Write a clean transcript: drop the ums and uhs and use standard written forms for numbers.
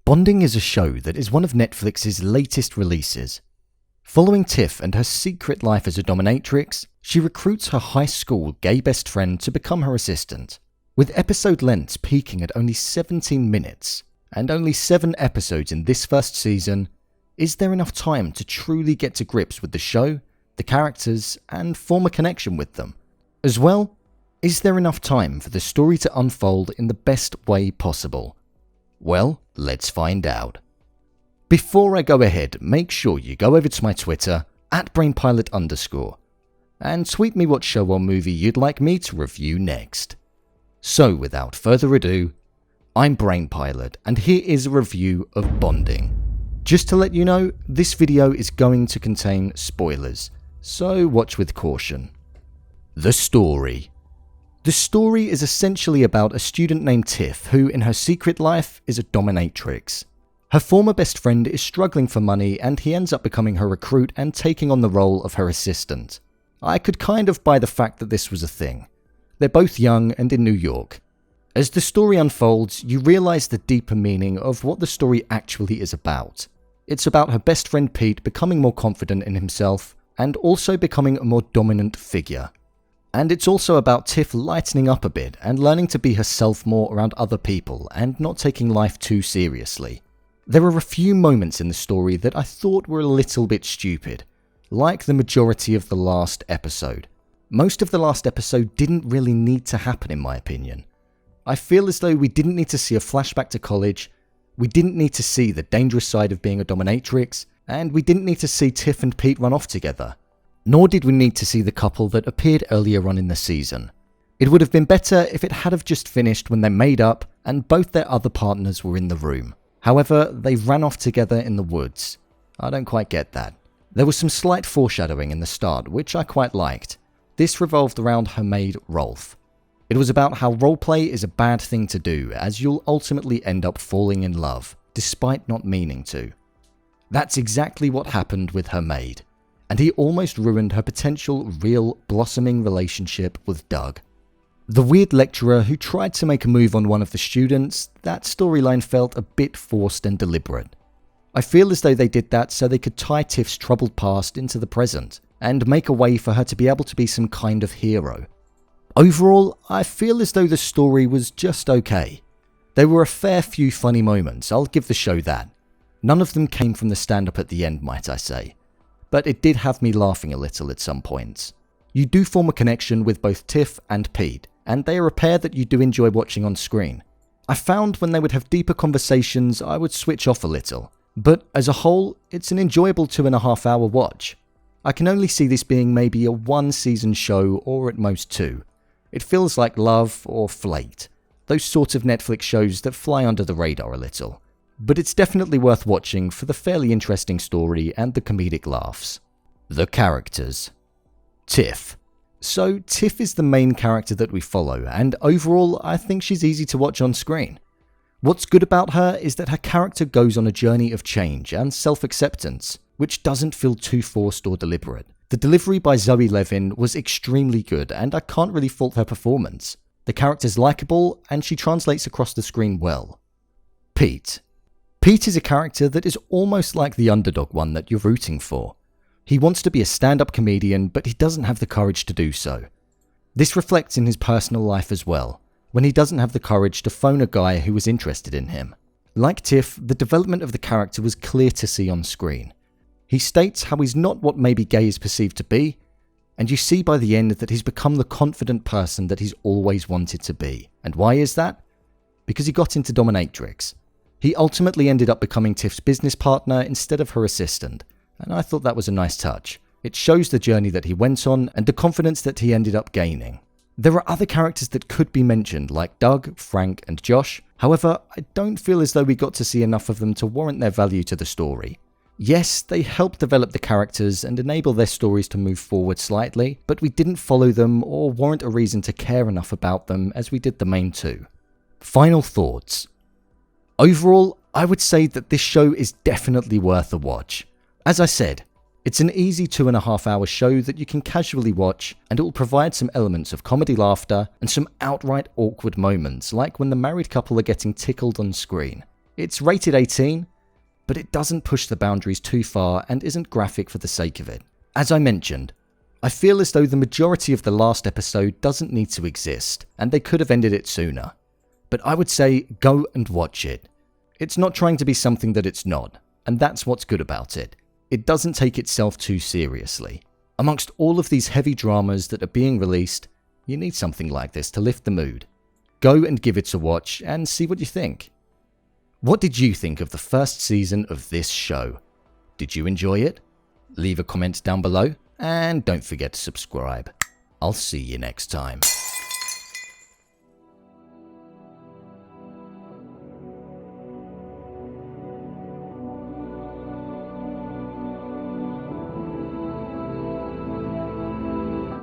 Bonding is a show that is one of Netflix's latest releases. Following Tiff and her secret life as a dominatrix, she recruits her high school gay best friend to become her assistant. With episode lengths peaking at only 17 minutes, and only 7 episodes in this first season, is there enough time to truly get to grips with the show, the characters, and form a connection with them? As well, is there enough time for the story to unfold in the best way possible? Well, let's find out. Before I go ahead, make sure you go over to my Twitter, @brainpilot_, and tweet me what show or movie you'd like me to review next. So without further ado, I'm Brainpilot, and here is a review of Bonding. Just to let you know, this video is going to contain spoilers, so watch with caution. The story. The story is essentially about a student named Tiff who, in her secret life, is a dominatrix. Her former best friend is struggling for money and he ends up becoming her recruit and taking on the role of her assistant. I could kind of buy the fact that this was a thing. They're both young and in New York. As the story unfolds, you realise the deeper meaning of what the story actually is about. It's about her best friend Pete becoming more confident in himself and also becoming a more dominant figure. And it's also about Tiff lightening up a bit and learning to be herself more around other people and not taking life too seriously. There are a few moments in the story that I thought were a little bit stupid, like the majority of the last episode. Most of the last episode didn't really need to happen in my opinion. I feel as though we didn't need to see a flashback to college, we didn't need to see the dangerous side of being a dominatrix, and we didn't need to see Tiff and Pete run off together. Nor did we need to see the couple that appeared earlier on in the season. It would have been better if it had have just finished when they made up and both their other partners were in the room. However, they ran off together in the woods. I don't quite get that. There was some slight foreshadowing in the start, which I quite liked. This revolved around her maid, Rolf. It was about how roleplay is a bad thing to do, as you'll ultimately end up falling in love, despite not meaning to. That's exactly what happened with her maid, and he almost ruined her potential real blossoming relationship with Doug. The weird lecturer who tried to make a move on one of the students, that storyline felt a bit forced and deliberate. I feel as though they did that so they could tie Tiff's troubled past into the present, and make a way for her to be able to be some kind of hero. Overall, I feel as though the story was just okay. There were a fair few funny moments, I'll give the show that. None of them came from the stand-up at the end, might I say. But it did have me laughing a little at some points. You do form a connection with both Tiff and Pete, and they are a pair that you do enjoy watching on screen. I found when they would have deeper conversations, I would switch off a little. But as a whole, it's an enjoyable 2.5-hour watch. I can only see this being maybe a 1-season show or at most 2. It feels like Love or Flate, those sorts of Netflix shows that fly under the radar a little. But it's definitely worth watching for the fairly interesting story and the comedic laughs. The characters. Tiff. So Tiff is the main character that we follow, and overall I think she's easy to watch on screen. What's good about her is that her character goes on a journey of change and self-acceptance, which doesn't feel too forced or deliberate. The delivery by Zoe Levin was extremely good, and I can't really fault her performance. The character's likable, and she translates across the screen well. Pete. Pete is a character that is almost like the underdog one that you're rooting for. He wants to be a stand-up comedian, but he doesn't have the courage to do so. This reflects in his personal life as well, when he doesn't have the courage to phone a guy who was interested in him. Like Tiff, the development of the character was clear to see on screen. He states how he's not what maybe gay is perceived to be, and you see by the end that he's become the confident person that he's always wanted to be. And why is that? Because he got into Dominatrix. He ultimately ended up becoming Tiff's business partner instead of her assistant, and I thought that was a nice touch. It shows the journey that he went on and the confidence that he ended up gaining. There are other characters that could be mentioned like Doug, Frank and Josh, however I don't feel as though we got to see enough of them to warrant their value to the story. Yes, they help develop the characters and enable their stories to move forward slightly, but we didn't follow them or warrant a reason to care enough about them as we did the main two. Final thoughts. Overall, I would say that this show is definitely worth a watch. As I said, it's an easy 2.5-hour show that you can casually watch, and it will provide some elements of comedy laughter and some outright awkward moments like when the married couple are getting tickled on screen. It's rated 18, but it doesn't push the boundaries too far and isn't graphic for the sake of it. As I mentioned, I feel as though the majority of the last episode doesn't need to exist, and they could have ended it sooner. But I would say go and watch it. It's not trying to be something that it's not, and that's what's good about it. It doesn't take itself too seriously. Amongst all of these heavy dramas that are being released, you need something like this to lift the mood. Go and give it a watch and see what you think. What did you think of the first season of this show? Did you enjoy it? Leave a comment down below, and don't forget to subscribe. I'll see you next time.